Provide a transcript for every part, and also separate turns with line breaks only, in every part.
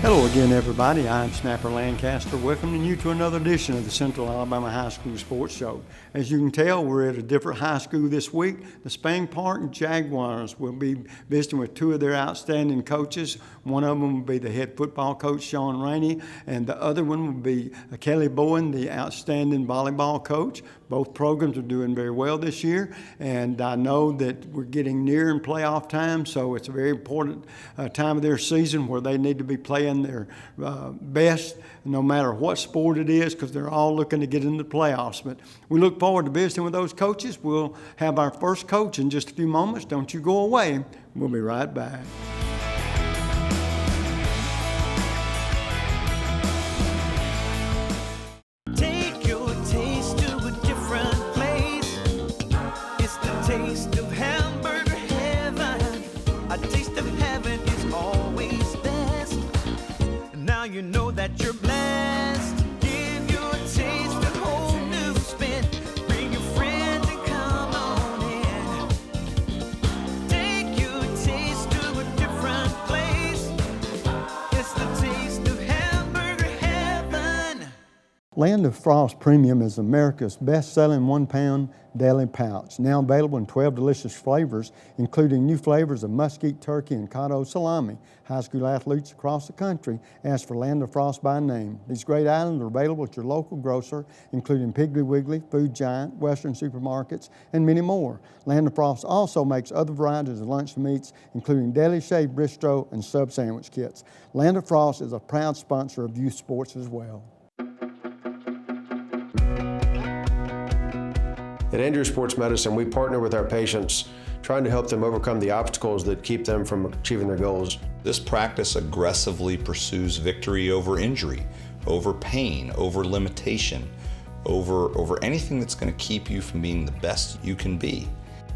Hello again, everybody. I'm Snapper Lancaster, welcoming you to another edition of the Central Alabama High School Sports Show. As you can tell, we're at a different high school this week. The Spain Park Jaguars will be visiting with two of their outstanding coaches. One of them will be the head football coach, Sean Rainey, and the other one will be Kelly Bowen, the outstanding volleyball coach. Both programs are doing very well this year, and I know that we're getting near in playoff time, so it's a very important time of their season where they need to be playing their best, no matter what sport it is, because they're all looking to get into the playoffs. But we look forward to visiting with those coaches. We'll have our first coach in just a few moments. Don't you go away. We'll be right back.
You know that you're blessed. Give your taste a whole new spin. Bring your friends and come on in. Take your taste to a different place. It's the taste of hamburger heaven.
Land of Frost Premium is America's best-selling one-pound deli pouch, now available in 12 delicious flavors, including new flavors of mesquite turkey and cotto salami. High school athletes across the country ask for Land of Frost by name. These great items are available at your local grocer, including Piggly Wiggly, Food Giant, Western supermarkets, and many more. Land of Frost also makes other varieties of lunch meats, including deli shaved bistro and sub sandwich kits. Land of Frost is a proud sponsor of youth sports as well.
At Andrew Sports Medicine, we partner with our patients, trying to help them overcome the obstacles that keep them from achieving their goals.
This practice aggressively pursues victory over injury, over pain, over limitation, over anything that's going to keep you from being the best you can be.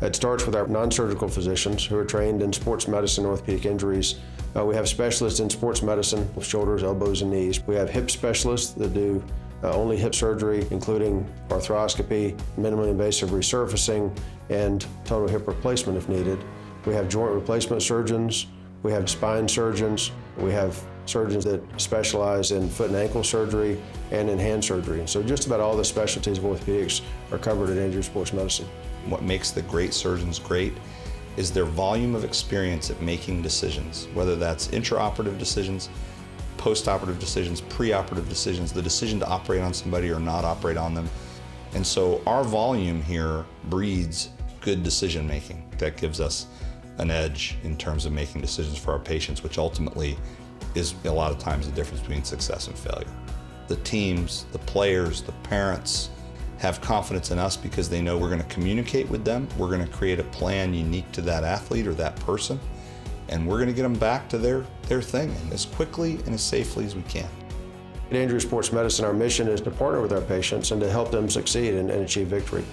It starts with our non-surgical physicians who are trained in sports medicine and orthopedic injuries. We have specialists in sports medicine with shoulders, elbows, and knees. We have hip specialists that do only hip surgery, including arthroscopy, minimally invasive resurfacing, and total hip replacement if needed. We have joint replacement surgeons. We have spine surgeons. We have surgeons that specialize in foot and ankle surgery and in hand surgery. So just about all the specialties of orthopedics are covered at Andrew Sports Medicine.
What makes the great surgeons great is their volume of experience at making decisions, whether that's intraoperative decisions, post-operative decisions, pre-operative decisions, the decision to operate on somebody or not operate on them. And so our volume here breeds good decision making. That gives us an edge in terms of making decisions for our patients, which ultimately is a lot of times the difference between success and failure. The teams, the players, the parents have confidence in us because they know we're going to communicate with them. We're going to create a plan unique to that athlete or that person, and we're going to get them back to their thing as quickly and as safely as we can.
At Andrew Sports Medicine, our mission is to partner with our patients and to help them succeed and achieve victory.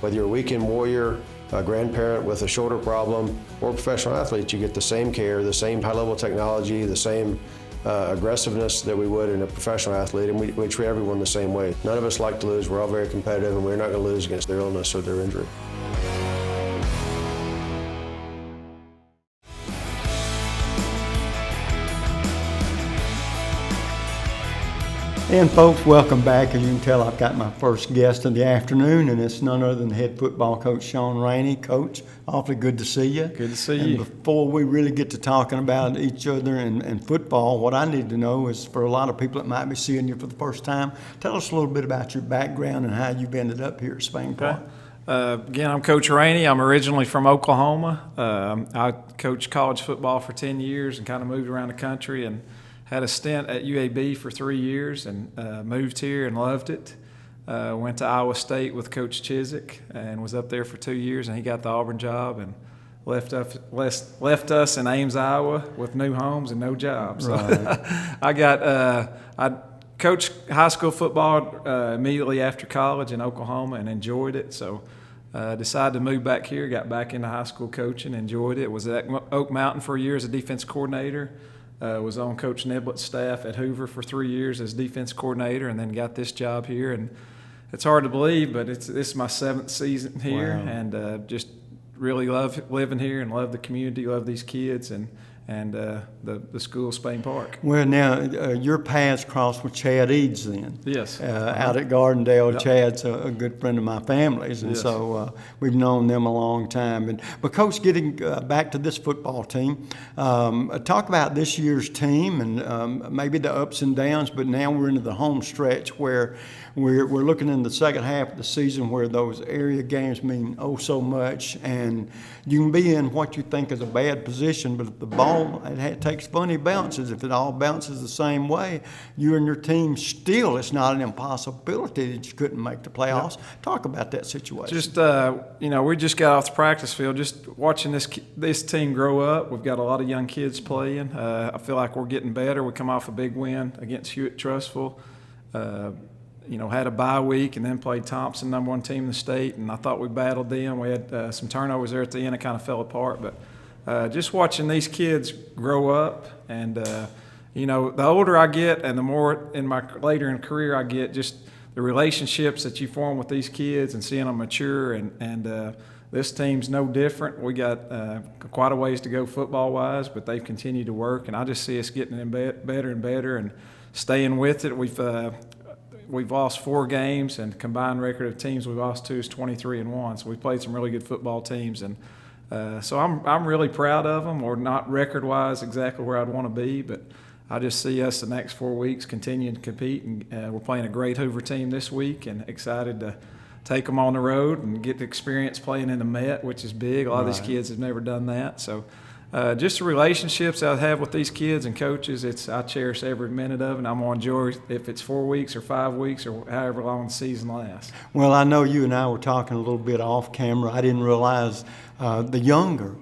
Whether you're a weekend warrior, a grandparent with a shoulder problem, or a professional athlete, you get the same care, the same high-level technology, the same aggressiveness that we would in a professional athlete, and we treat everyone the same way. None of us like to lose. We're all very competitive, and we're not going to lose against their illness or their injury.
And folks, welcome back. As you can tell, I've got my first guest of the afternoon, and it's none other than head football coach Sean Rainey. Coach, awfully good to see you.
Good to see
and
you.
Before we really get to talking about each other and football, what I need to know is, for a lot of people that might be seeing you for the first time, tell us a little bit about your background and how you've ended up here at Spain Park.
Again, I'm Coach Rainey. I'm originally from Oklahoma. I coached college football for 10 years and kind of moved around the country and had a stint at UAB for 3 years and moved here and loved it. Went to Iowa State with Coach Chizik and was up there for 2 years, and he got the Auburn job and left us in Ames, Iowa with new homes and no jobs.
Right.
I coached high school football immediately after college in Oklahoma and enjoyed it. So decided to move back here, got back into high school coaching, enjoyed it. Was at Oak Mountain for a year as a defense coordinator. was on Coach Niblett's staff at Hoover for 3 years as defense coordinator, and then got this job here. And it's hard to believe, but this is my 7th season here.
Wow.
And just really love living here and love the community, love these kids, and the school, Spain Park.
Well, now, your paths crossed with Chad Eads then.
Yes.
Out at Gardendale.
Yep.
Chad's a good friend of my family's, and
Yes.
so we've known them a long time. But Coach, getting back to this football team, talk about this year's team and maybe the ups and downs, but now we're into the home stretch where we're looking in the second half of the season where those area games mean oh so much, and you can be in what you think is a bad position, but if the ball, it takes funny bounces. If it all bounces the same way, you and your team still, it's not an impossibility that you couldn't make the playoffs. Yep. Talk about that situation.
Just, we just got off the practice field, just watching this team grow up. We've got a lot of young kids playing. I feel like we're getting better. We come off a big win against Hewitt-Trussville. Had a bye week and then played Thompson, number 1 team in the state, and I thought we battled them. We had some turnovers there at the end. It kind of fell apart, but just watching these kids grow up, and the older I get and the more later in career I get, just the relationships that you form with these kids and seeing them mature, and this team's no different. We got quite a ways to go football-wise, but they've continued to work, and I just see us getting better and better and staying with it. We've lost 4 games, and the combined record of teams we've lost to is 23-1. So we played some really good football teams, and so I'm really proud of them. We're not record-wise exactly where I'd want to be, but I just see us the next 4 weeks continuing to compete, and we're playing a great Hoover team this week, and excited to take them on the road and get the experience playing in the Met, which is big. A lot of these kids have never done that, so. Just the relationships I have with these kids and coaches, I cherish every minute of it, and I'm going to enjoy if it's 4 weeks or 5 weeks or however long the season lasts. Well,
I know you and I were talking a little bit off camera. I didn't realize the younger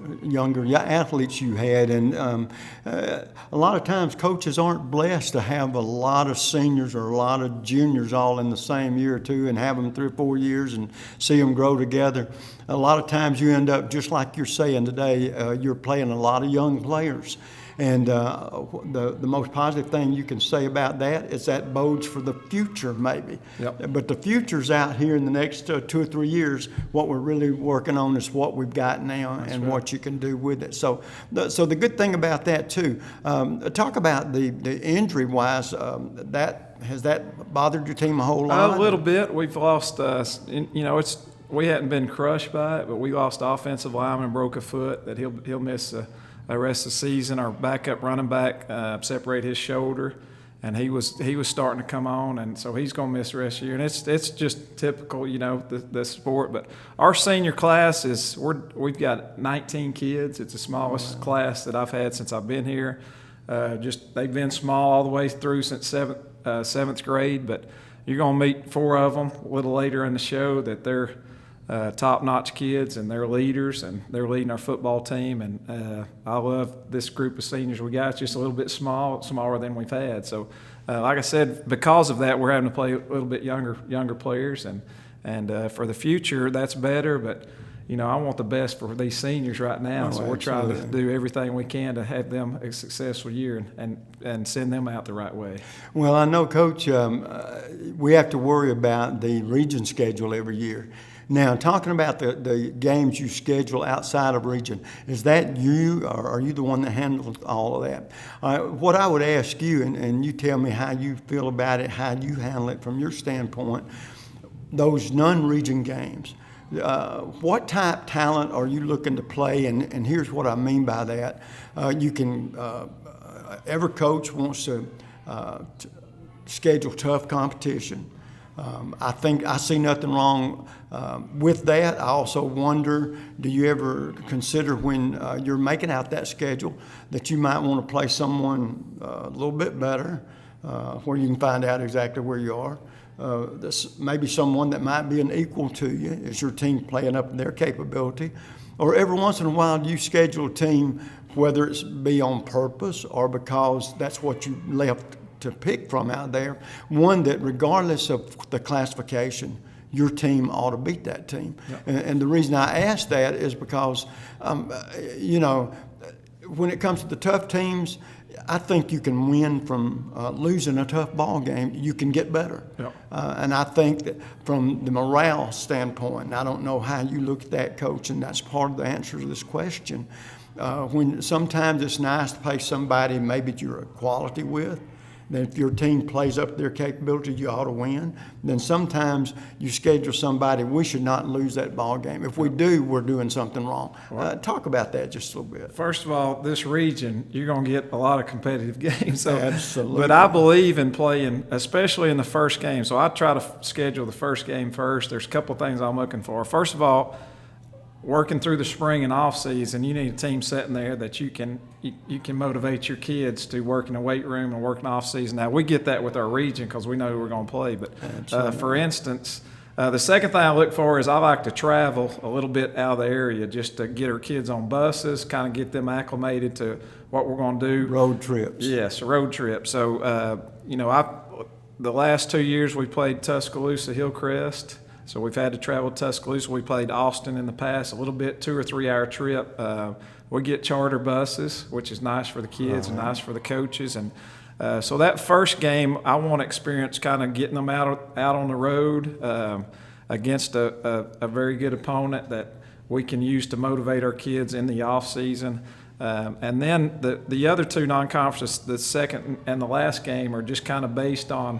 athletes you had, and a lot of times coaches aren't blessed to have a lot of seniors or a lot of juniors all in the same year or two and have them 3 or 4 years and see them grow together. A lot of times you end up, just like you're saying today, you're playing a lot of young players. And the most positive thing you can say about that is that bodes for the future, maybe.
Yep.
But the future's out here in the next 2 or 3 years. What we're really working on is what we've got now. That's and right. What you can do with it. So the good thing about that too. Talk about the injury-wise. Has that bothered your team a whole lot?
A little bit. We've lost. We hadn't been crushed by it, but we lost offensive lineman, broke a foot that he'll miss the rest of the season. Our backup running back separated his shoulder, and he was starting to come on, and so he's going to miss the rest of the year. And it's just typical, the sport. But our senior class we've got 19 kids. It's the smallest class that I've had since I've been here. They've been small all the way through since seventh grade, but you're going to meet 4 of them a little later in the show that they're top-notch kids, and they're leaders, and they're leading our football team. And I love this group of seniors we got. It's just a little bit smaller than we've had. So, like I said, because of that, we're having to play a little bit younger players, and for the future, that's better. But I want the best for these seniors right now. So we're trying to do everything we can to have them a successful year and send them out the right way. Well, I know, Coach, we have to worry about the region schedule every year. Now, talking about the games you schedule outside of region, is that you, or are you the one that handles all of that? What I would ask you, and you tell me how you feel about it, how you handle it from your standpoint, those non-region games, what type talent are you looking to play? And here's what I mean by that. You can, every coach wants to schedule tough competition. I think I see nothing wrong with that. I also wonder, do you ever consider when you're making out that schedule that you might want to play someone a little bit better, where you can find out exactly where you are? Maybe someone that might be an equal to you. Is your team playing up to their capability? Or every once in a while, you schedule a team, whether it's be on purpose or because that's what you left to pick from out there, one that regardless of the classification, your team ought to beat that team. Yep. And the reason I ask that is because,
when it comes to the tough teams, I think you can win from losing a tough ball game. You can get better.
Yep.
And I think that from the morale standpoint, and I don't know how you look at that, Coach, and that's part of the answer to this question. When sometimes it's nice to play somebody maybe you're a quality with, then if your team plays up their capability, you ought to win. Then sometimes you schedule somebody, we should not lose that ball game. If we do, we're doing something wrong. Talk about that just a little bit.
First of all, this region, you're going to get a lot of competitive games. So,
Absolutely.
But I believe in playing, especially in the first game. So I try to schedule the first game first. There's a couple of things I'm looking for. First of all, working through the spring and off season, you need a team sitting there that you can motivate your kids to work in the weight room and work in off season. Now we get that with our region because we know who we're going to play. But for instance, the second thing I look for is I like to travel a little bit out of the area just to get our kids on buses, kind of get them acclimated to what we're going to do.
Road trips.
Yes, a road trip. So the last 2 years we played Tuscaloosa, Hillcrest. So we've had to travel to Tuscaloosa. We played Austin in the past, a little bit, 2 or 3 hour trip. We get charter buses, which is nice for the kids and nice for the coaches. And so that first game, I want to experience kind of getting them out on the road against a very good opponent that we can use to motivate our kids in the off season. And then the other 2 non-conferences, the second and the last game, are just kind of based on,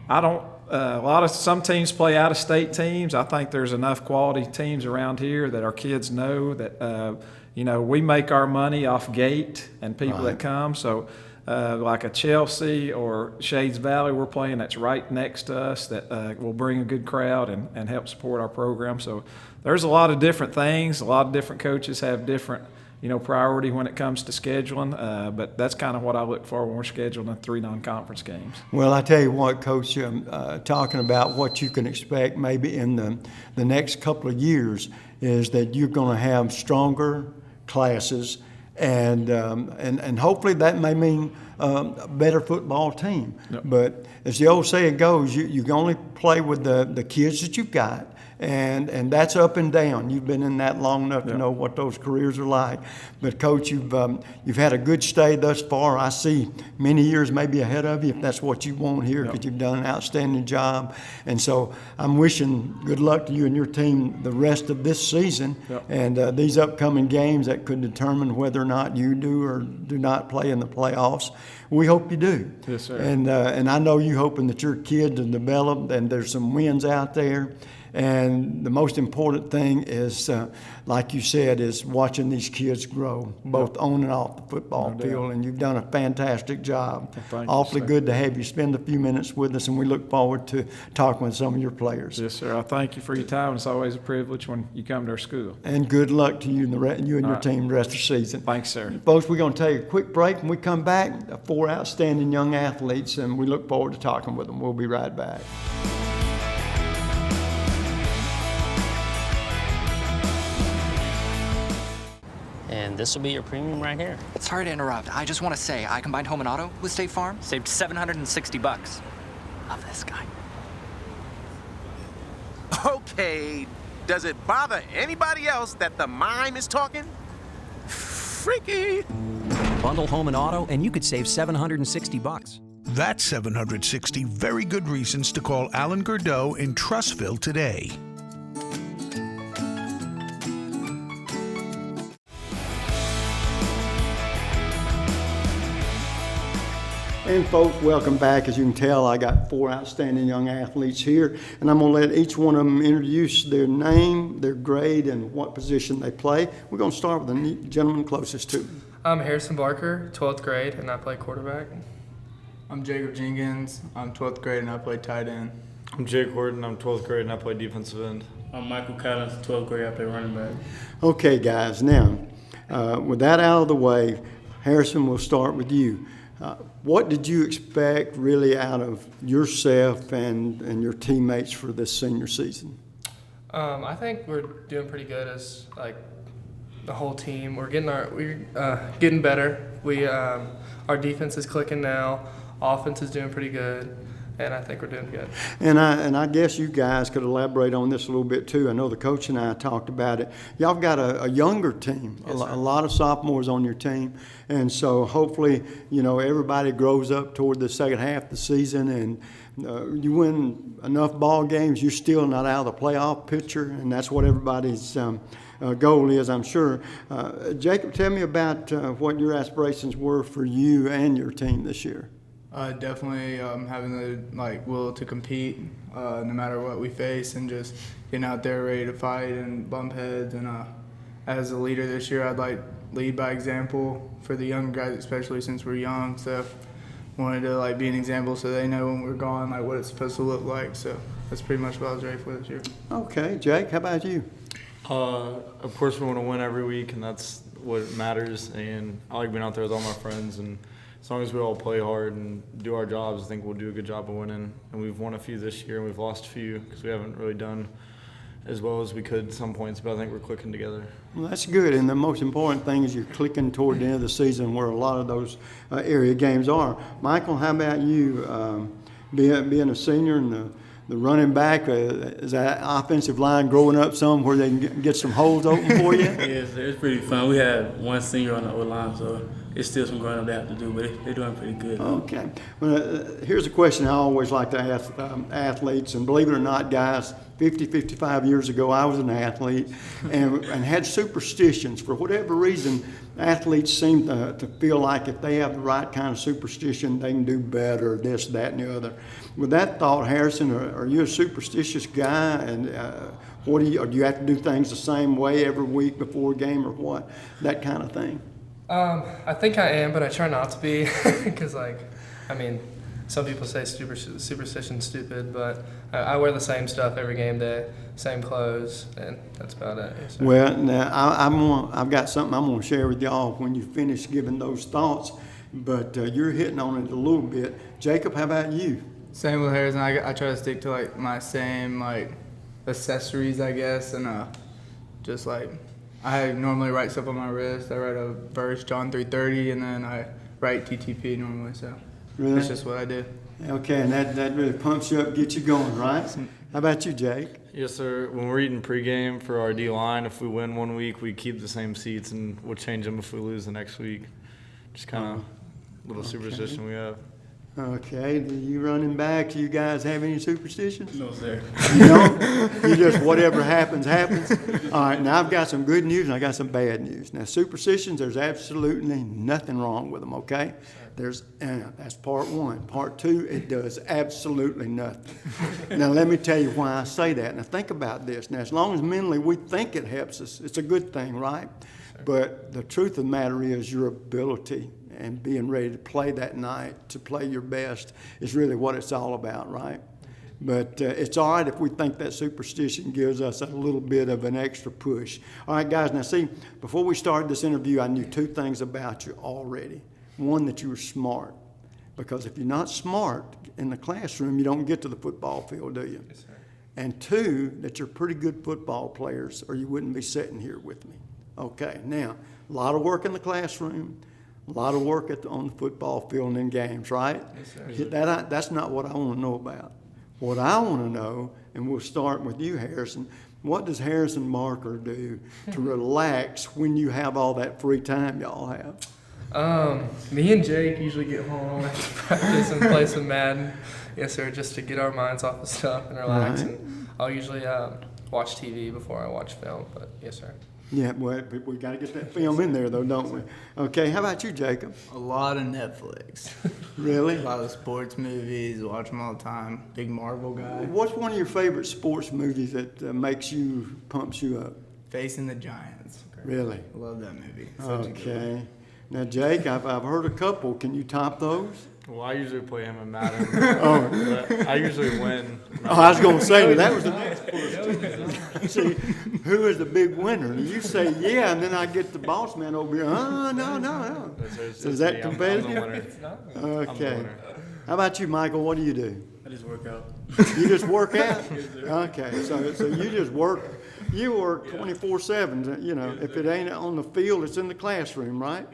some teams play out-of-state teams. I think there's enough quality teams around here that our kids know that, we make our money off gate and people that come. So like a Chelsea or Shades Valley we're playing that's right next to us that will bring a good crowd and help support our program. So there's a lot of different things. A lot of different coaches have different priority when it comes to scheduling, but that's kind of what I look for when we're scheduling 3 non-conference games.
Well, I tell you what, Coach, talking about what you can expect maybe in the next couple of years is that you're going to have stronger classes, and hopefully that may mean a better football team.
Yep.
But as the old saying goes, you can only play with the kids that you've got. And that's up and down. You've been in that long enough to know what those careers are like. But Coach, you've had a good stay thus far. I see many years maybe ahead of you if that's what you want here, because you've done an outstanding job. And so I'm wishing good luck to you and your team the rest of this season and these upcoming games that could determine whether or not you do or do not play in the playoffs. We hope you do.
Yes, sir.
And I know you hoping that your kids will develop and there's some wins out there. And the most important thing is, like you said, is watching these kids grow, both on and off the football field. And you've done a fantastic job. Awfully good to have you spend a few minutes with us, and we look forward to talking with some of your players.
Yes, sir. I thank you for your time. It's always a privilege when you come to our school.
And good luck to you and your team the rest of the season.
Thanks, sir.
Folks, we're going to take a quick break. When we come back, 4 outstanding young athletes, and we look forward to talking with them. We'll be right back.
And this will be your premium right here.
Sorry to interrupt. I just want to say I combined home and auto with State Farm.
Saved $760.
Love this guy.
Okay, does it bother anybody else that the mime is talking? Freaky.
Bundle home and auto, and you could save $760.
That's 760 very good reasons to call Alan Gurdeau in Trussville today.
And folks, welcome back. As you can tell, I got 4 outstanding young athletes here, and I'm going to let each one of them introduce their name, their grade, and what position they play. We're going to start with the gentleman closest to them.
I'm Harrison Barker, 12th grade, and I play quarterback.
I'm Jacob Jenkins. I'm 12th grade, and I play tight end.
I'm Jake Horton. I'm 12th grade, and I play defensive end.
I'm Michael Collins, 12th grade. I play running back.
Okay, guys. Now, with that out of the way, Harrison, we'll start with you. What did you expect really out of yourself and your teammates for this senior season?
I think we're doing pretty good as the whole team. We're getting better. Our defense is clicking now. Offense is doing pretty good, and I think we're doing good.
And I guess you guys could elaborate on this a little bit too. I know the coach and I talked about it. Y'all got a younger team, a lot of sophomores on your team, and so hopefully, you know, everybody grows up toward the second half of the season, and you win enough ball games, you're still not out of the playoff picture, and that's what everybody's goal is, I'm sure. Jacob, tell me about what your aspirations were for you and your team this year.
Definitely having the will to compete no matter what we face, and just getting out there ready to fight and bump heads. And as a leader this year, I'd like lead by example for the young guys, especially since we're young. So wanted to be an example so they know when we're gone what it's supposed to look like. So that's pretty much what I was ready for this year.
Okay, Jake, how about you?
Of course, we want to win every week, and that's what matters. And I like being out there with all my friends, and as long as we all play hard and do our jobs, I think we'll do a good job of winning. And we've won a few this year, and we've lost a few because we haven't really done as well as we could at some points, but I think we're clicking together.
Well, that's good, and the most important thing is you're clicking toward the end of the season where a lot of those area games are. Michael, how about you? Being a senior and the running back, is that offensive line growing up some where they can get some holes open for you?
Yes, it's pretty fun. We had one senior on the O-line, so it's still some growing up they have to do, but they're doing pretty good.
Okay. Well, here's a question I always like to ask athletes, and believe it or not, guys, 55 years ago, I was an athlete and had superstitions. For whatever reason, athletes seem to feel like if they have the right kind of superstition, they can do better, this, that, and the other. With that thought, Harrison, are you a superstitious guy? And do you have to do things the same way every week before a game or what? That kind of thing.
I think I am, but I try not to be because, some people say superstition's stupid, but I wear the same stuff every game day, same clothes, and that's about it. Yes,
well, now I've got something I'm going to share with y'all when you finish giving those thoughts, but you're hitting on it a little bit. Jacob, how about you?
Same with Harrison. I try to stick to my same accessories, I guess, and I normally write stuff on my wrist. I write a verse, John 3:30, and then I write TTP normally. So
really?
That's just what I do.
Okay, and that really pumps you up, gets you going, right? How about you, Jake?
Yes, sir. When we're eating pregame for our D-line, if we win one week, we keep the same seats, and we'll change them if we lose the next week. Just kind of little superstition we have.
Okay, do you running backs, you guys have any superstitions?
No, sir.
You don't? You just whatever happens, happens? All right, now I've got some good news and I got some bad news. Now, superstitions, there's absolutely nothing wrong with them, okay? That's part one. Part two, it does absolutely nothing. Now, let me tell you why I say that. Now, think about this. Now, as long as mentally we think it helps us, it's a good thing, right? But the truth of the matter is your ability and being ready to play that night, to play your best, is really what it's all about, right? But it's all right if we think that superstition gives us a little bit of an extra push. All right, guys, now see, before we started this interview, I knew two things about you already. One, that you were smart, because if you're not smart in the classroom, you don't get to the football field, do you?
Yes, sir.
And two, that you're pretty good football players, or you wouldn't be sitting here with me. Okay, now, a lot of work in the classroom, a lot of work on the football field and in games, right?
Yes, sir.
That's not what I want to know about. What I want to know, and we'll start with you, Harrison, what does Harrison Marker do to relax when you have all that free time y'all have?
Me and Jake usually get home after practice and play some Madden. Yes, sir, just to get our minds off of stuff and relax.
Right.
And I'll usually watch TV before I watch film, but yes, sir.
Yeah, well, we got to get that film in there, though, don't we? Okay, how about you, Jacob?
A lot of Netflix.
Really?
A lot of sports movies, watch them all the time. Big Marvel guy.
What's one of your favorite sports movies that pumps you up?
Facing the Giants.
Really?
I love that movie.
Okay. Now, Jake, I've heard a couple. Can you top those?
Well, I usually play him in Madden.
But
I usually win.
I was going to say that was the next question. See, who is the big winner? And you say, yeah, and then I get the boss man over here. Oh, no. So is that competitive?
I'm the winner.
Okay. How about you, Michael? What do you do?
I just work out.
You just work out? Okay, so you just work. You work 24/7. You know, if it ain't on the field, it's in the classroom, right?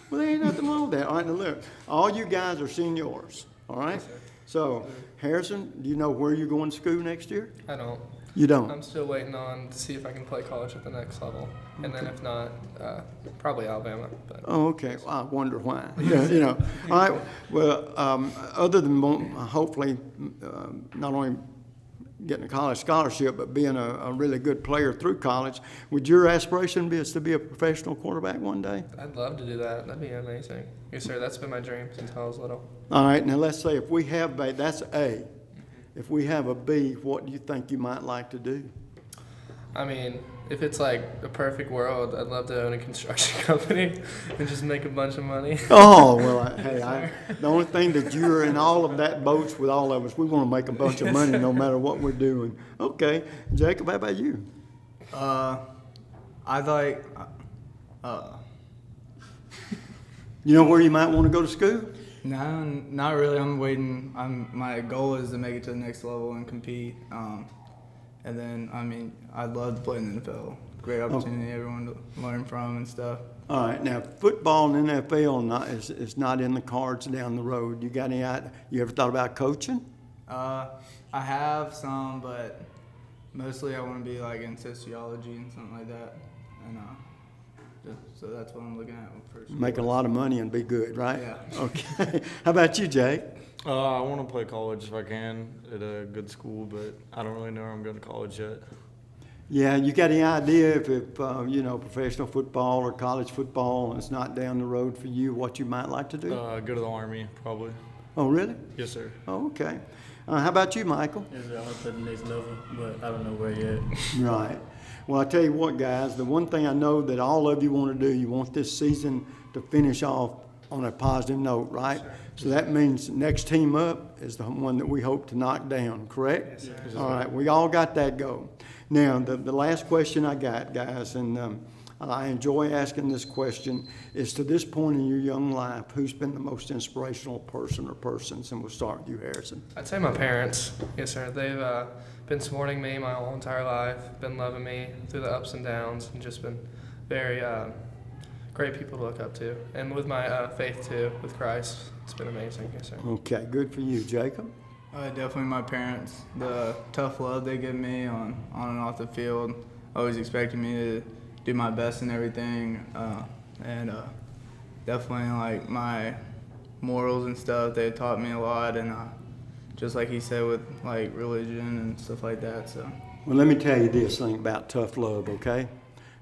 Well, there ain't nothing wrong with that. All right, now look, all you guys are seniors, all right? So, Harrison, do you know where you're going to school next year?
I don't.
You don't?
I'm still waiting on to see if I can play college at the next level, and then if not, probably Alabama. But.
Oh, okay. Well, I wonder why. Yeah. All right. Well, other than hopefully not only getting a college scholarship, but being a really good player through college, would your aspiration be to be a professional quarterback one day?
I'd love to do that. That'd be amazing. Yes, sir. That's been my dream since I was little.
All right. Now let's say if we have that's A. If we have a B, what do you think you might like to do?
I mean, if it's like a perfect world, I'd love to own a construction company and just make a bunch of money.
Oh, well, the only thing that you're in all of that boats with all of us, we want to make a bunch of money no matter what we're doing. Okay. Jacob, how about you?
I'd like,
You know where you might want to go to school?
No, not really. I'm waiting. My goal is to make it to the next level and compete. And then, I mean, I'd love to play in the NFL. Great opportunity, everyone to learn from and stuff.
All right. Now, football and NFL is not in the cards down the road. You got any idea? You ever thought about coaching?
I have some, but mostly I want to be like in sociology and something like that. And so that's what I'm looking at first.
Make a lot of money and be good, right?
Yeah.
Okay. How about you, Jake?
I want to play college if I can at a good school, but I don't really know where I'm going to college yet.
Yeah, you got any idea if professional football or college football is not down the road for you, what you might like to do?
Go to the Army, probably.
Oh, really?
Yes, sir.
Oh, okay. How about you, Michael?
Yes, sir. I want to play the next level, but I don't know where yet.
Right. Well, I tell you what, guys, the one thing I know that all of you want to do, you want this season to finish off on a positive note, right? Sure. So that means next team up is the one that we hope to knock down, correct? Yes, sir. All right, we all got that goal. Now, the last question I got, guys, and I enjoy asking this question, is to this point in your young life, who's been the most inspirational person or persons? And we'll start with you, Harrison.
I'd say my parents. Yes, sir. They've been supporting me my whole entire life, been loving me through the ups and downs, and just been very great people to look up to. And with my faith, too, with Christ, it's been amazing. Yes, sir.
Okay, good for you. Jacob?
Definitely my parents. The tough love they give me on and off the field, always expecting me to do my best in everything, and definitely like my morals and stuff. They taught me a lot, and just like he said with like religion and stuff like that. So.
Well, let me tell you this thing about tough love, okay?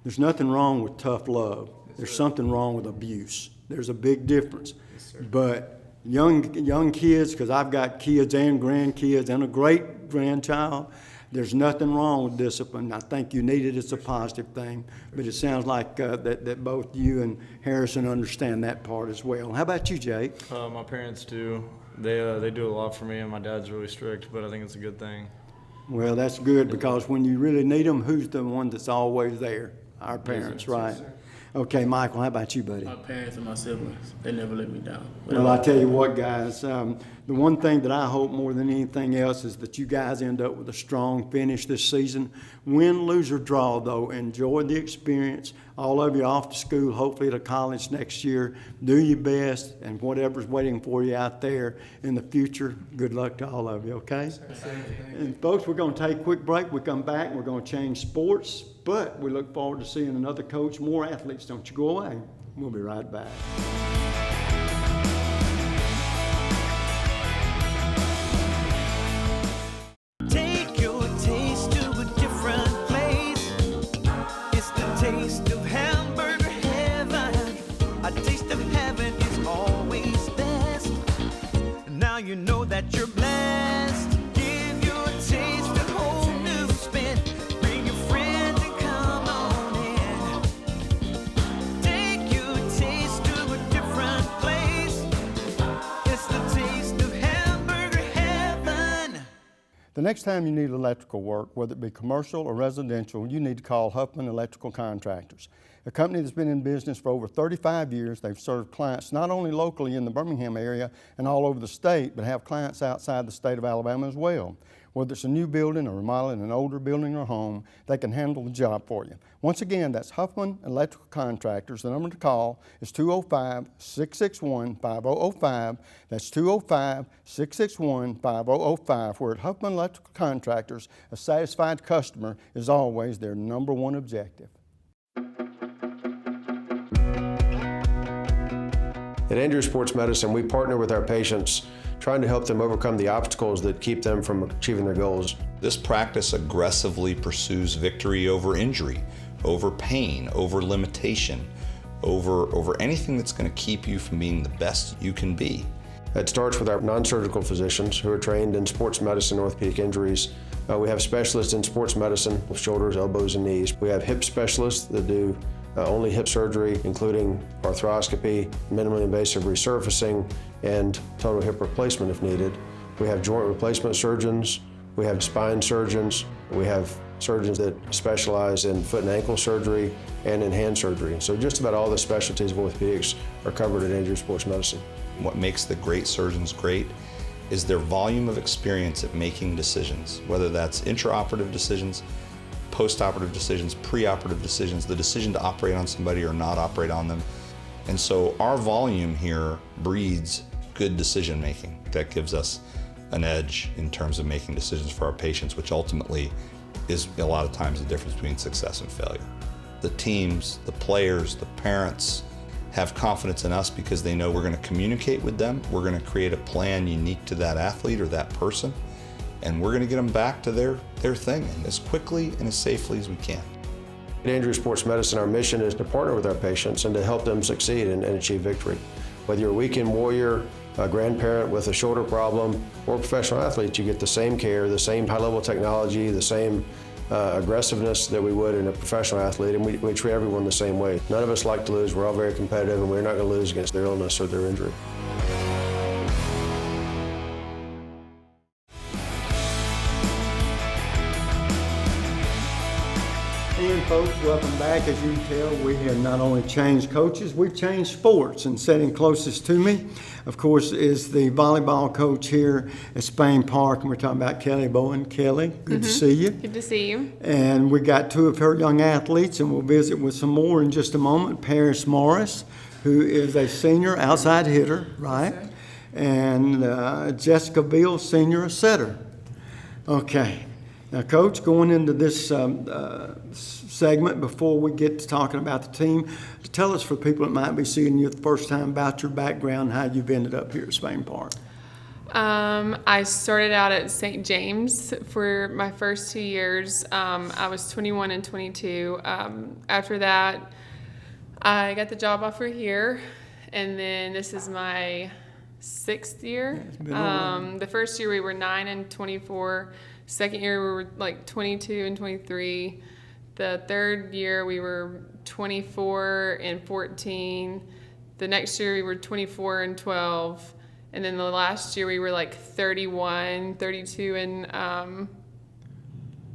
There's nothing wrong with tough love. There's something wrong with abuse. There's a big difference. But young kids, because I've got kids and grandkids and a great grandchild, there's nothing wrong with discipline. I think you need it. It's a positive thing. But it sounds like that both you and Harrison understand that part as well. How about you, Jake?
My parents do. They do a lot for me, and my dad's really strict, but I think it's a good thing.
Well, that's good, because when you really need them, who's the one that's always there? Our parents, right? Okay, Michael, how about you, buddy?
My parents and my siblings, they never let me down.
Well, I tell you what, guys, the one thing that I hope more than anything else is that you guys end up with a strong finish this season. Win, lose, or draw, though, enjoy the experience. All of you off to school, hopefully to college next year. Do your best, and whatever's waiting for you out there in the future, good luck to all of you, okay? And folks, we're going to take a quick break. We come back, we're going to change sports, but we look forward to seeing another coach, more athletes. Don't you go away. We'll be right back.
Take your taste to a different place. It's the taste of hamburger heaven. A taste of heaven is always best. Now you know that you're blessed. Give your taste a whole new spin. Bring your friends and come on in. Take your taste to a different place. It's the taste of hamburger heaven.
The next time you need electrical work, whether it be commercial or residential, you need to call Huffman Electrical Contractors, a company that's been in business for over 35 years. They've served clients not only locally in the Birmingham area and all over the state, but have clients outside the state of Alabama as well. Whether it's a new building or remodeling an older building or home, they can handle the job for you. Once again, that's Huffman Electrical Contractors. The number to call is 205-661-5005. That's 205-661-5005. Where at Huffman Electrical Contractors, a satisfied customer is always their number one objective.
At Andrew Sports Medicine, we partner with our patients, trying to help them overcome the obstacles that keep them from achieving their goals.
This practice aggressively pursues victory over injury, over pain, over limitation, over anything that's going to keep you from being the best you can be.
It starts with our non-surgical physicians who are trained in sports medicine, orthopedic injuries. We have specialists in sports medicine, shoulders, elbows, and knees. We have hip specialists that do only hip surgery, including arthroscopy, minimally invasive resurfacing, and total hip replacement if needed. We have joint replacement surgeons. We have spine surgeons. We have surgeons that specialize in foot and ankle surgery and in hand surgery. So just about all the specialties of orthopedics are covered at Andrew Sports Medicine.
What makes the great surgeons great is their volume of experience at making decisions, whether that's intraoperative decisions, post-operative decisions, pre-operative decisions, the decision to operate on somebody or not operate on them. And so our volume here breeds good decision making. That gives us an edge in terms of making decisions for our patients, which ultimately is a lot of times the difference between success and failure. The teams, the players, the parents have confidence in us because they know we're going to communicate with them. We're going to create a plan unique to that athlete or that person, and we're going to get them back to their thing as quickly and as safely as we can.
At Andrew Sports Medicine, our mission is to partner with our patients and to help them succeed and achieve victory. Whether you're a weekend warrior, a grandparent with a shoulder problem, or a professional athlete, you get the same care, the same high-level technology, the same aggressiveness that we would in a professional athlete, and we treat everyone the same way. None of us like to lose. We're all very competitive, and we're not going to lose against their illness or their injury.
And folks, welcome back. As you can tell, we have not only changed coaches, we've changed sports. And sitting closest to me, of course, is the volleyball coach here at Spain Park. And we're talking about Kelly Bowen. Kelly, good to see you.
Good to see you.
And we got two of her young athletes, and we'll visit with some more in just a moment. Paris Morris, who is a senior outside hitter, right? Yes, and Jessica Beal, senior setter. Okay. Now, Coach, going into this segment, before we get to talking about the team, tell us, for people that might be seeing you the first time, about your background, how you've ended up here at Spain Park.
I started out at St. James for my first 2 years. I was 21 and 22. After that, I got the job offer here, and then this is my 6th year. The first year we were 9 and 24. Second year we were like 22 and 23. The third year we were 24 and 14. The next year we were 24 and 12. And then the last year we were like 31, 32 and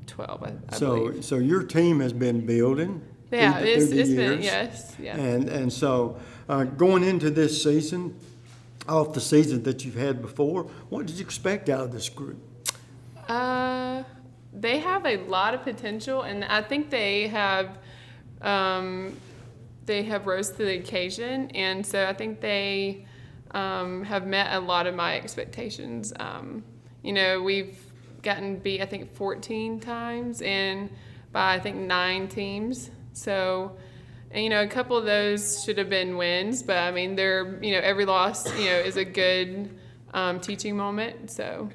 12, I believe.
So your team has been building.
Yeah,
it's
been, yes. Yeah.
And so going into this season, off the season that you've had before, what did you expect out of this group?
They have a lot of potential, and I think they have rose to the occasion, and so I think they have met a lot of my expectations. We've gotten beat, I think, 14 times, and by I think 9 teams. So, and, a couple of those should have been wins, but I mean, they're every loss is a good teaching moment. So.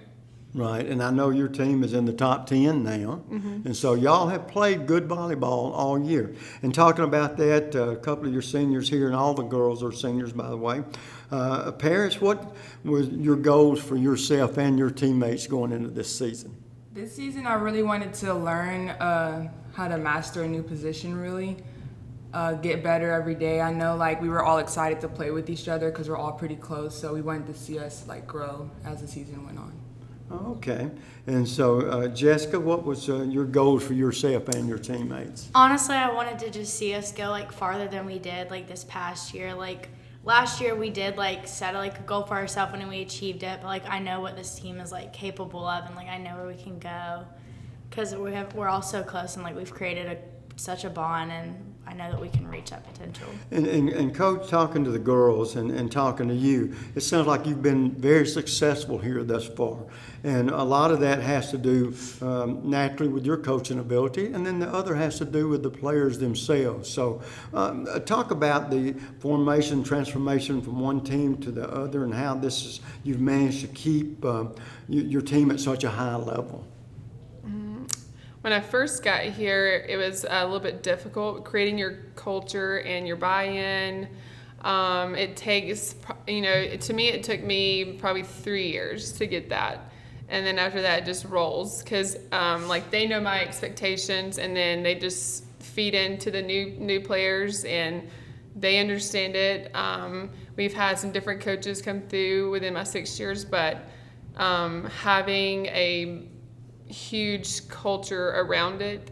Right, and I know your team is in the top 10 now, and so y'all have played good volleyball all year. And talking about that, a couple of your seniors here, and all the girls are seniors, by the way. Paris, what were your goals for yourself and your teammates going into this season?
This season, I really wanted to learn how to master a new position, really. Get better every day. I know, we were all excited to play with each other because we're all pretty close, so we wanted to see us, grow as the season went on.
Okay. And so, Jessica, what was your goals for yourself and your teammates?
Honestly, I wanted to just see us go farther than we did this past year. last year we did like set like a goal for ourselves and we achieved it, but like I know what this team is like capable of, and like I know where we can go because we're all so close, and like we've created such a bond, and I know that we can reach that potential. And
Coach, talking to the girls and talking to you, it sounds like you've been very successful here thus far. And a lot of that has to do naturally with your coaching ability, and then the other has to do with the players themselves. So talk about the formation, transformation from one team to the other, and how you've managed to keep your team at such a high level.
When I first got here, it was a little bit difficult creating your culture and your buy-in. It takes, to me, it took me probably 3 years to get that. And then after that, it just rolls because, they know my expectations, and then they just feed into the new players, and they understand it. We've had some different coaches come through within my 6 years, but having a huge culture around it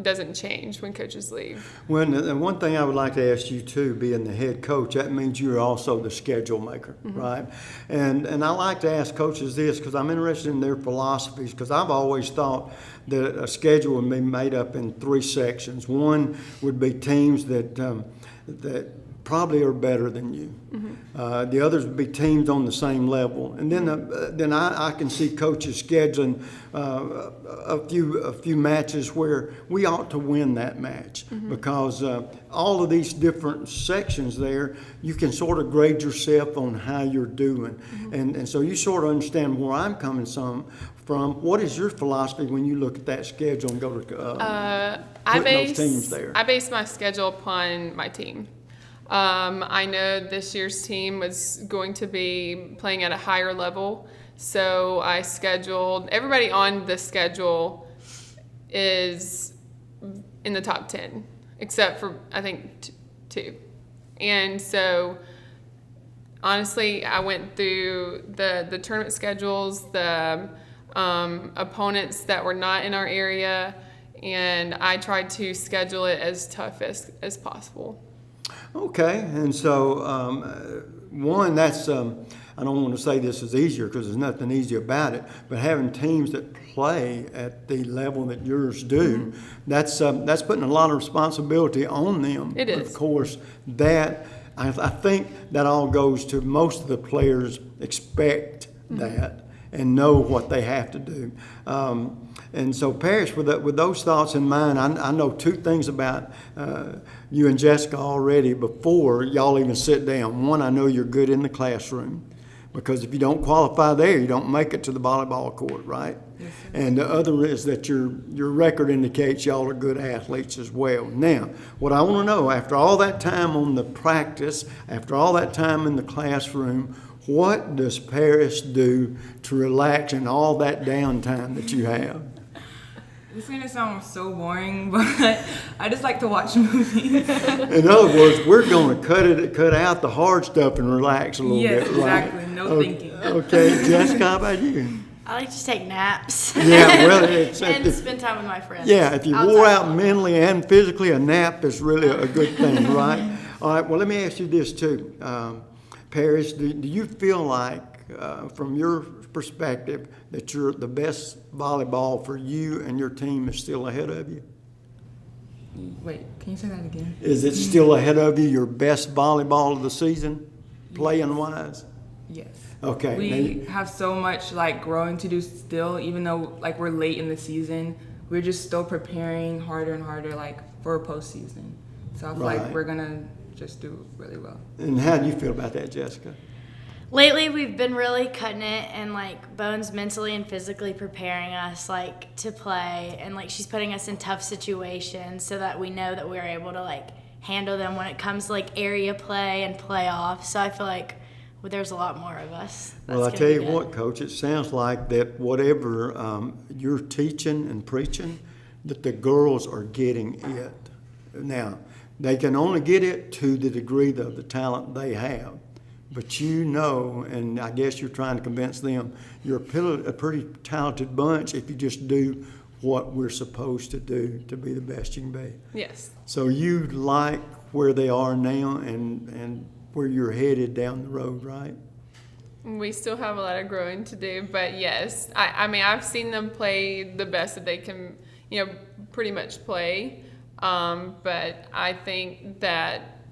doesn't change when coaches leave.
Well, and one thing I would like to ask you too, being the head coach, that means you're also the schedule maker, right? And I like to ask coaches this because I'm interested in their philosophies, because I've always thought that a schedule would be made up in 3 sections. One would be teams that probably are better than you. The others would be teams on the same level, and then I can see coaches scheduling a few matches where we ought to win that match, because all of these different sections there, you can sort of grade yourself on how you're doing, and so you sort of understand where I'm coming from. What is your philosophy when you look at that schedule and go to those teams there?
I base my schedule upon my team. I know this year's team was going to be playing at a higher level, so I scheduled everybody on the schedule is in the top 10, except for I think 2. And so honestly, I went through the tournament schedules, the opponents that were not in our area, and I tried to schedule it as tough as possible.
Okay, and so one, that's I don't want to say this is easier because there's nothing easy about it, but having teams that play at the level that yours do, that's putting a lot of responsibility on them.
It is.
Of course, that I think that all goes to most of the players expect that and know what they have to do. And so, Parrish, with those thoughts in mind, I know 2 things about you and Jessica already before y'all even sit down. One, I know you're good in the classroom, because if you don't qualify there, you don't make it to the volleyball court, right? Yes, and the other is that your record indicates y'all are good athletes as well. Now, what I want to know, after all that time on the practice, after all that time in the classroom, what does Parrish do to relax in all that downtime that you have?
This is going to sound so boring, but I just like to watch movies.
In other words, we're going to cut out the hard stuff and relax a little bit, right?
Yes, exactly. No thinking.
Okay, Jessica, how about you?
I like to take naps.
Yeah, well,
and spend time with my friends.
Yeah, if you wore out mentally and physically, a nap is really a good thing, right? All right, well, let me ask you this too. Parrish, do you feel like, from your perspective, that the best volleyball for you and your team is still ahead of you?
Wait, can you say that again?
Is it still ahead of you, your best volleyball of the season, playing-wise?
Yes.
Okay.
We have so much growing to do still, even though we're late in the season. We're just still preparing harder and harder for a postseason. So I feel like we're gonna just do really well.
And how do you feel about that, Jessica?
Lately, we've been really cutting it, and Bones mentally and physically preparing us to play, and she's putting us in tough situations so that we know that we're able to handle them when it comes to area play and playoffs. So I feel like there's a lot more of us.
Well, I tell you what, Coach, it sounds like that whatever you're teaching and preaching, that the girls are getting it. Now, they can only get it to the degree of the talent they have. But and I guess you're trying to convince them, you're a pretty talented bunch if you just do what we're supposed to do to be the best you can be.
Yes.
So you like where they are now, and where you're headed down the road, right?
We still have a lot of growing to do, but yes, I mean, I've seen them play the best that they can, pretty much play. But I think that,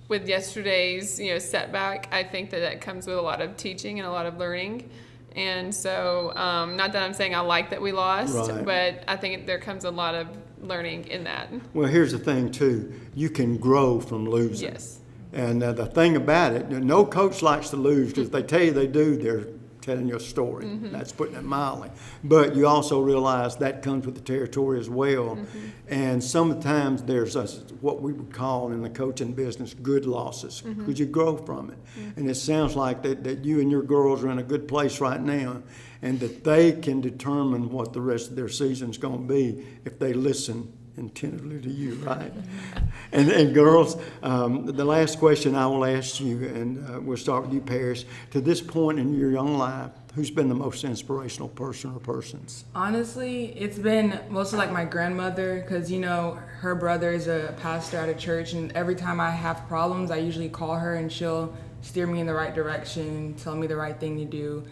with yesterday's, setback, I think that comes with a lot of teaching and a lot of learning. And so, not that I'm saying I like that we lost,
Right.
but I think there comes a lot of learning in that.
Well, here's the thing, too. You can grow from losing.
Yes.
And the thing about it, no coach likes to lose, because if they tell you they do, they're telling you a story.
Mhm.
That's putting it mildly. But you also realize that comes with the territory as well. And sometimes there's what we would call in the coaching business good losses, because you grow from it. And it sounds like that you and your girls are in a good place right now, and that they can determine what the rest of their season's going to be if they listen attentively to you, right? And girls, the last question I will ask you, and we'll start with you, Paris. To this point in your young life, who's been the most inspirational person or persons?
Honestly, it's been mostly like my grandmother, because her brother is a pastor at a church, and every time I have problems, I usually call her and she'll steer me in the right direction, tell me the right thing to do.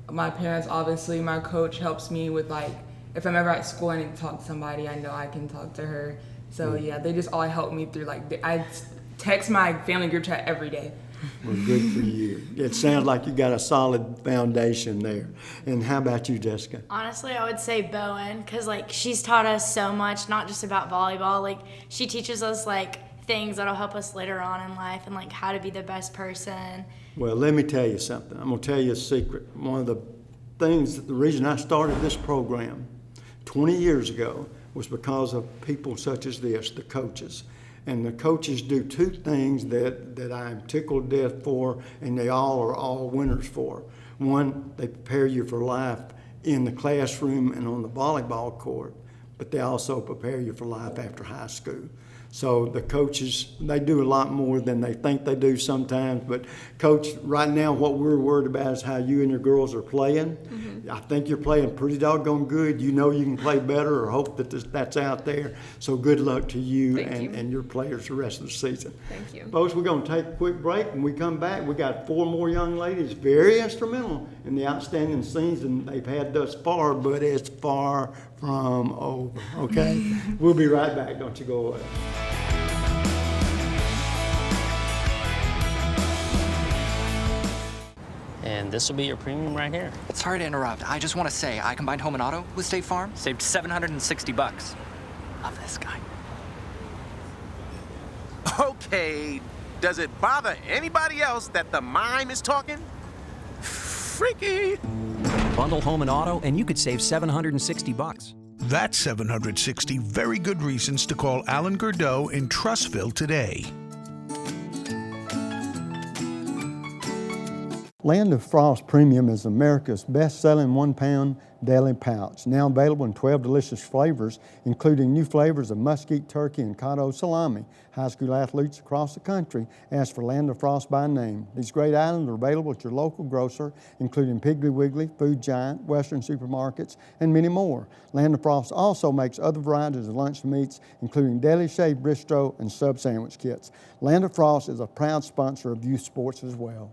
My parents, obviously, my coach helps me with if I'm ever at school and I need to talk to somebody, I know I can talk to her. So yeah, they just all help me through. I text my family group chat every day.
Well, good for you. It sounds like you got a solid foundation there. And how about you, Jessica?
Honestly, I would say Bowen, because she's taught us so much, not just about volleyball. She teaches us things that'll help us later on in life, and how to be the best person.
Well, let me tell you something. I'm going to tell you a secret. One of the things, the reason I started this program 20 years ago was because of people such as this, the coaches. And the coaches do two things that I'm tickled to death for, and they all are all winners for. One, they prepare you for life in the classroom and on the volleyball court, but they also prepare you for life after high school. So the coaches, they do a lot more than they think they do sometimes. But Coach, right now what we're worried about is how you and your girls are playing. I think you're playing pretty doggone good. You know you can play better, or hope that that's out there. So good luck to you and your players the rest of the season.
Thank you.
Folks, we're going to take a quick break. When we come back, we got 4 more young ladies very instrumental in the outstanding season they've had thus far, but it's far from over, okay? We'll be right back. Don't you go away.
And this will be your premium right here.
Sorry to interrupt. I just want to say I combined home and auto with State Farm.
Saved $760.
Love this guy.
Okay, does it bother anybody else that the mime is talking? Freaky.
Bundle home and auto, and you could save $760.
That's 760 very good reasons to call Alan Gurdeau in Trussville today.
Land of Frost Premium is America's best-selling 1-pound deli pouch, now available in 12 delicious flavors, including new flavors of mesquite turkey and cotto salami. High school athletes across the country ask for Land of Frost by name. These great items are available at your local grocer, including Piggly Wiggly, Food Giant, Western supermarkets, and many more. Land of Frost also makes other varieties of lunch meats, including deli shaved bistro and sub sandwich kits. Land of Frost is a proud sponsor of youth sports as well.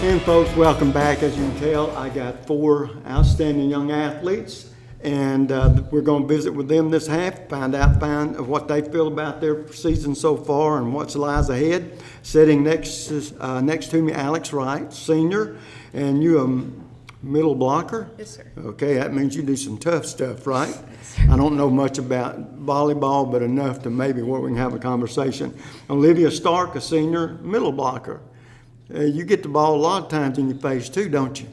And folks, welcome back. As you can tell, I got 4 outstanding young athletes, and we're going to visit with them this half, find out what they feel about their season so far and what lies ahead. Sitting next to me, Alex Wright, senior, and you a middle blocker?
Yes, sir.
Okay, that means you do some tough stuff, right? Yes, sir. I don't know much about volleyball, but enough to maybe where we can have a conversation. Olivia Stark, a senior, middle blocker. You get the ball a lot of times in your face too, don't you?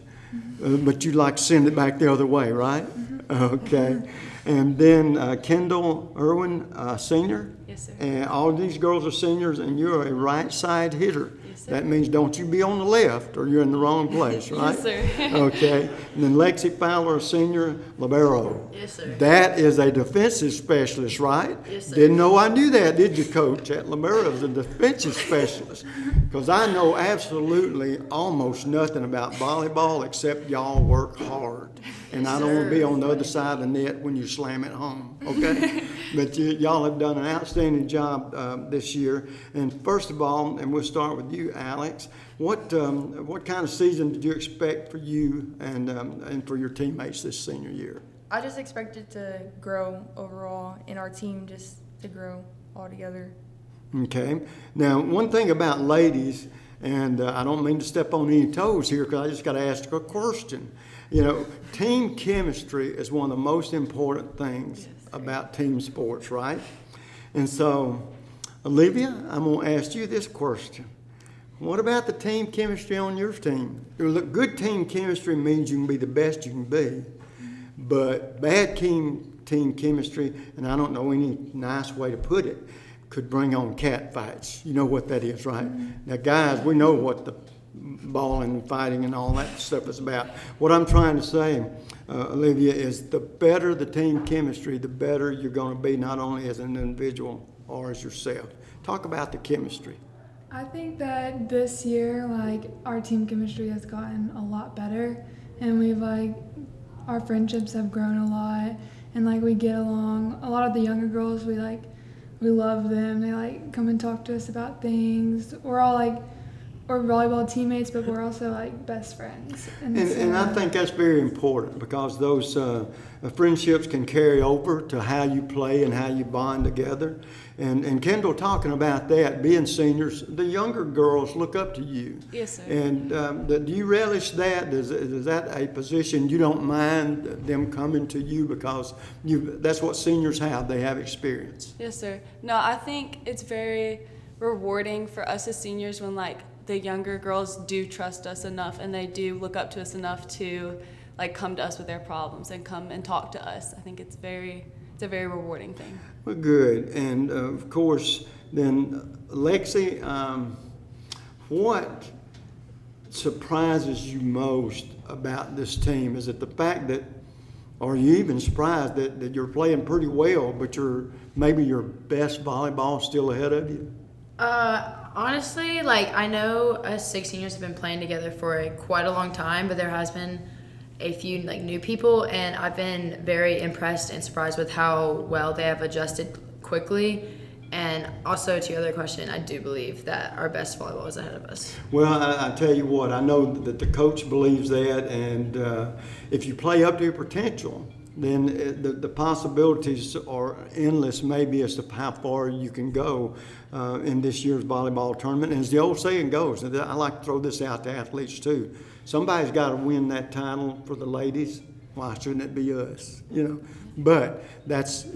But you like to send it back the other way, right? Okay. And then Kendall Irwin, senior.
Yes, sir.
And all these girls are seniors, and you're a right side hitter.
Yes, sir.
That means don't you be on the left or you're in the wrong place, right?
Yes, sir.
Okay. And then Lexi Fowler, senior, libero.
Yes, sir.
That is a defensive specialist, right?
Yes, sir.
Didn't know I knew that, did you, Coach? At libero is a defensive specialist. Because I know absolutely almost nothing about volleyball except y'all work hard. And I don't want to be on the other side of the net when you slam it home, okay? But y'all have done an outstanding job this year. And first of all, and we'll start with you, Alex, what kind of season did you expect for you and for your teammates this senior year?
I just expected to grow overall in our team, just to grow all together.
Okay. Now, one thing about ladies, and I don't mean to step on any toes here because I just got to ask a question. You know, team chemistry is one of the most important things about team sports, right? And so, Olivia, I'm going to ask you this question. What about the team chemistry on your team? Look, good team chemistry means you can be the best you can be, but bad team chemistry, and I don't know any nice way to put it, could bring on cat fights. You know what that is, right? Now, guys, we know what the bawling and fighting and all that stuff is about. What I'm trying to say, Olivia, is the better the team chemistry, the better you're going to be, not only as an individual or as yourself. Talk about the chemistry.
I think that this year, like, our team chemistry has gotten a lot better, and our friendships have grown a lot, and like we get along. A lot of the younger girls, we love them. They come and talk to us about things. We're volleyball teammates, but we're also best friends.
And I think that's very important because those friendships can carry over to how you play and how you bond together. And Kendall, talking about that, being seniors, the younger girls look up to you.
Yes, sir.
And do you relish that? Is that a position you don't mind them coming to you because that's what seniors have? They have experience.
Yes, sir. No, I think it's very rewarding for us as seniors when the younger girls do trust us enough and they do look up to us enough to come to us with their problems and come and talk to us. I think it's a very rewarding thing.
Well, good. And of course, then Lexi, what surprises you most about this team? Is it the fact that, or are you even surprised that you're playing pretty well, but maybe your best volleyball still ahead of you?
Honestly, I know us 16 years have been playing together for quite a long time, but there has been a few new people, and I've been very impressed and surprised with how well they have adjusted quickly. And also, to your other question, I do believe that our best volleyball is ahead of us.
Well, I tell you what, I know that the coach believes that, and if you play up to your potential, then the possibilities are endless maybe as to how far you can go in this year's volleyball tournament. And as the old saying goes, and I like to throw this out to athletes too, somebody's got to win that title for the ladies. Why shouldn't it be us? But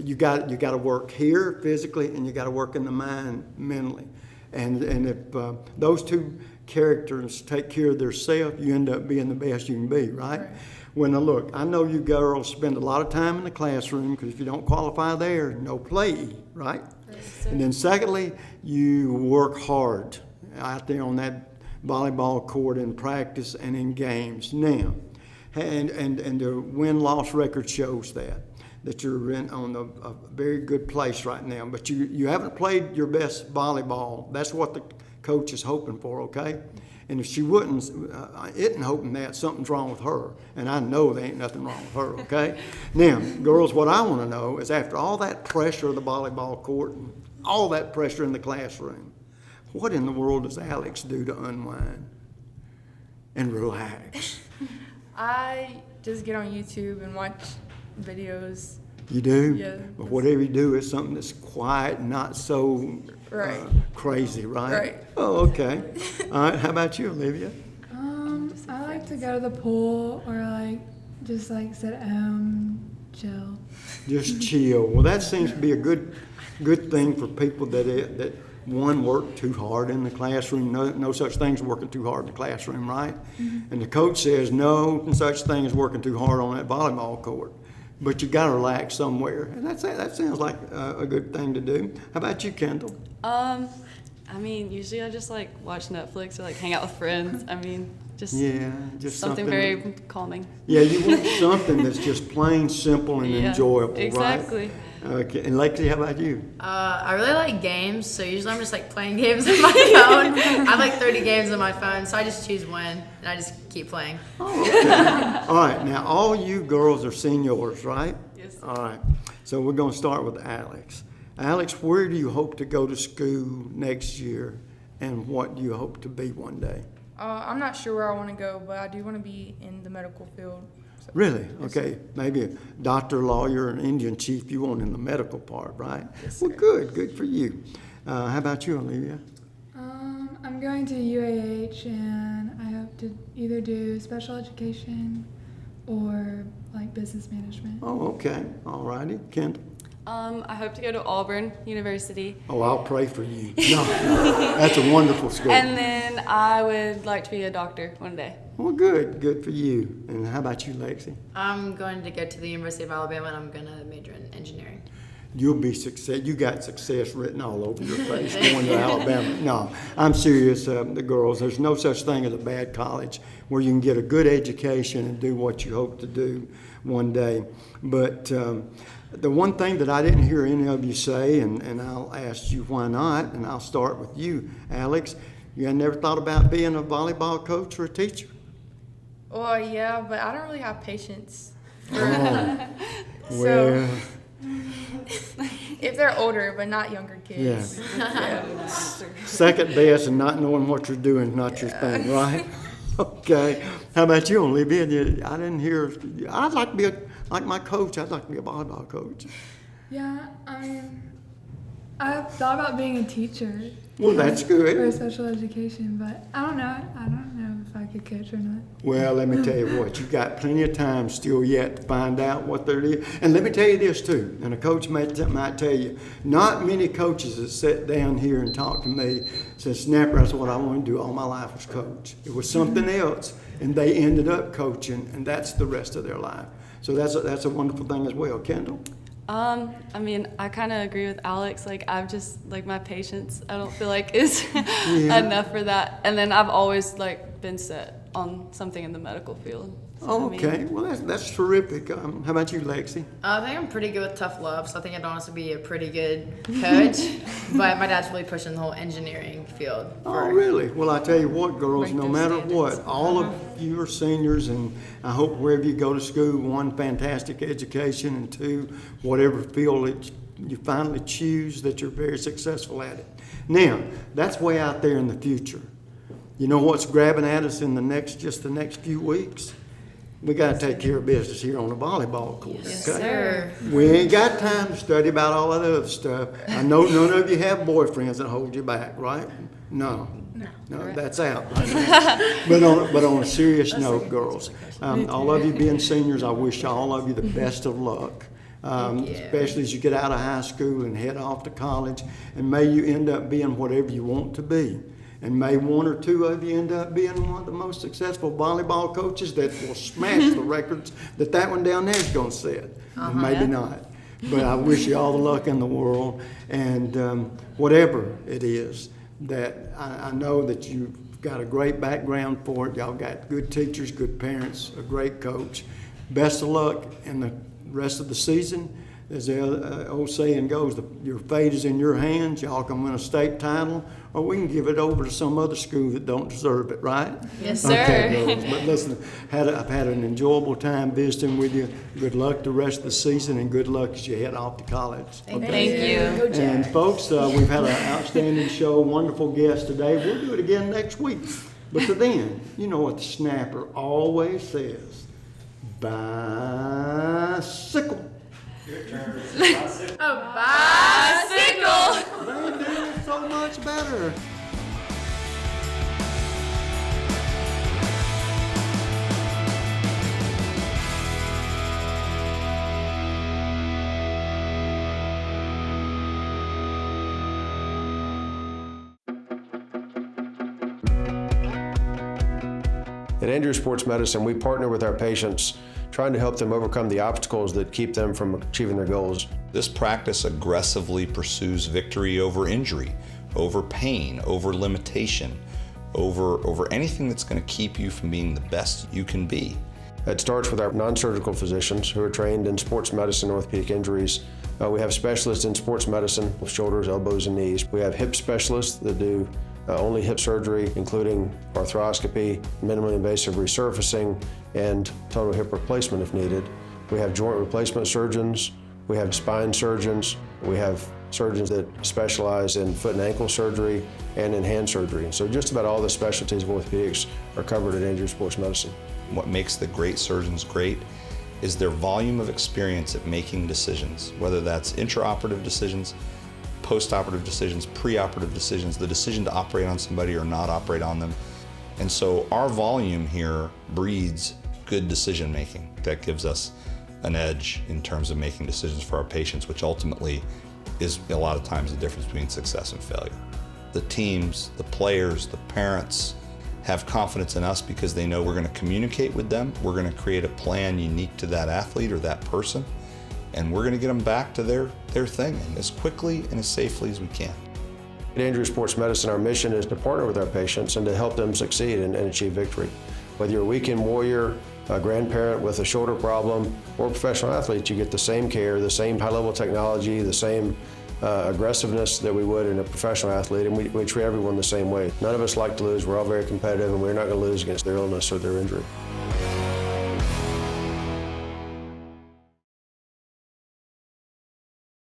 you got to work here physically, and you got to work in the mind mentally. And if those two characters take care of themselves, you end up being the best you can be, right? Well, now look, I know you girls spend a lot of time in the classroom because if you don't qualify there, no play, right? And then secondly, you work hard out there on that volleyball court in practice and in games. Now, and the win-loss record shows that you're on a very good place right now. But you haven't played your best volleyball. That's what the coach is hoping for, okay? And if she isn't hoping that, something's wrong with her. And I know there ain't nothing wrong with her, okay? Now, girls, what I want to know is after all that pressure of the volleyball court and all that pressure in the classroom, what in the world does Alex do to unwind and relax?
I just get on YouTube and watch videos.
You do?
Yeah.
But whatever you do is something that's quiet, not so crazy, right?
Right.
Oh, okay. All right. How about you, Olivia?
I like to go to the pool or just sit at home, chill.
Just chill. Well, that seems to be a good thing for people that one, work too hard in the classroom. No such thing as working too hard in the classroom, right? Mm-hmm. And the coach says no such thing as working too hard on that volleyball court. But you got to relax somewhere. And that sounds like a good thing to do. How about you, Kendall?
Usually I just watch Netflix or hang out with friends. Just something very calming.
Yeah, you want something that's just plain simple and enjoyable,
exactly.
Right? Okay, and Lexi, how about you?
I really like games, so usually I'm just like playing games on my phone. I have like 30 games on my phone, so I just choose one and I just keep playing.
Oh, okay. All right, now all you girls are seniors, right?
Yes.
All right, so we're going to start with Alex. Alex, where do you hope to go to school next year, and what do you hope to be one day?
I'm not sure where I want to go, but I do want to be in the medical field. So.
Really? Okay, maybe a doctor, lawyer, an Indian chief. You want in the medical part, right?
Yes,
well,
sir.
good for you. How about you, Olivia?
I'm going to UAH, and I hope to either do special education or like business management.
Oh, okay. All righty. Kendall?
I hope to go to Auburn University.
Oh, I'll pray for you. No, that's a wonderful school.
And then I would like to be a doctor one day.
Well, good for you. And how about you, Lexi?
I'm going to go to the University of Alabama and I'm going to major in engineering.
You'll be success. You got success written all over your face going to Alabama. No, I'm serious, the girls. There's no such thing as a bad college where you can get a good education and do what you hope to do one day. But the one thing that I didn't hear any of you say, and I'll ask you why not, and I'll start with you, Alex. You had never thought about being a volleyball coach or a teacher?
Well, yeah, but I don't really have patience.
Well.
If they're older, but not younger kids.
Yeah. Second best and not knowing what you're doing is not your thing, right? Okay. How about you, Olivia? I didn't hear. I'd like to be like my coach. I'd like to be a volleyball coach.
Yeah, I mean, I've thought about being a teacher.
Well, that's good.
For special education, but I don't know. I don't know if I could coach or not.
Well, let me tell you what. You've got plenty of time still yet to find out what there is. And let me tell you this too. And a coach might tell you, not many coaches that sit down here and talk to me said, "Snapper, that's what I want to do all my life was coach." It was something else, and they ended up coaching, and that's the rest of their life. So that's a wonderful thing as well. Kendall?
I mean, I kind of agree with Alex. Like, I've just, like, my patience, I don't feel like is enough for that. And then I've always, like, been set on something in the medical field. So,
Oh, okay. Well, that's terrific. How about you, Lexi?
I think I'm pretty good with tough love, so I think I'd honestly be a pretty good coach. But my dad's really pushing the whole engineering field.
Oh, really? Well, I tell you what, girls, no matter what, all of you are seniors, and I hope wherever you go to school, one, fantastic education, and two, whatever field you finally choose, that you're very successful at it. Now, that's way out there in the future. You know what's grabbing at us in the next few weeks? We got to take care of business here on the volleyball court.
Yes,
okay?
sir.
We ain't got time to study about all that other stuff. I know none of you have boyfriends that hold you back, right? No, that's out. But on a serious note, girls, all of you being seniors, I wish all of you the best of luck. Especially as you get out of high school and head off to college, and may you end up being whatever you want to be. And may one or two of you end up being one of the most successful volleyball coaches that will smash the records that one down there is going to set. And maybe not. But I wish you all the luck in the world. And whatever it is, that I know that you've got a great background for it. Y'all got good teachers, good parents, a great coach. Best of luck in the rest of the season. As the old saying goes, your fate is in your hands. Y'all can win a state title, or we can give it over to some other school that don't deserve it, right?
Yes, sir.
Okay, girls. But listen, I've had an enjoyable time visiting with you. Good luck the rest of the season, and good luck as you head off to college.
Thank you.
And folks, we've had an outstanding show, wonderful guest today. We'll do it again next week. But to then, you know what the snapper always says: bicycle.
Your turn. A bicycle.
They do so much better.
At Andrew Sports Medicine, we partner with our patients, trying to help them overcome the obstacles that keep them from achieving their goals.
This practice aggressively pursues victory over injury, over pain, over limitation, over anything that's going to keep you from being the best you can be.
It starts with our non-surgical physicians who are trained in sports medicine, orthopedic injuries. We have specialists in sports medicine, shoulders, elbows, and knees. We have hip specialists that do only hip surgery, including arthroscopy, minimally invasive resurfacing, and total hip replacement if needed. We have joint replacement surgeons. We have spine surgeons. We have surgeons that specialize in foot and ankle surgery and in hand surgery. So just about all the specialties of orthopedics are covered at Injury Sports Medicine.
What makes the great surgeons great is their volume of experience at making decisions, whether that's intraoperative decisions, postoperative decisions, preoperative decisions, the decision to operate on somebody or not operate on them. And so our volume here breeds good decision making that gives us an edge in terms of making decisions for our patients, which ultimately is a lot of times the difference between success and failure. The teams, the players, the parents have confidence in us because they know we're going to communicate with them, we're going to create a plan unique to that athlete or that person, and we're going to get them back to their thing as quickly and as safely as we can.
At Injury Sports Medicine, our mission is to partner with our patients and to help them succeed and achieve victory. Whether you're a weekend warrior, a grandparent with a shoulder problem, or a professional athlete, you get the same care, the same high-level technology, the same aggressiveness that we would in a professional athlete, and we treat everyone the same way. None of us like to lose. We're all very competitive, and we're not going to lose against their illness or their injury.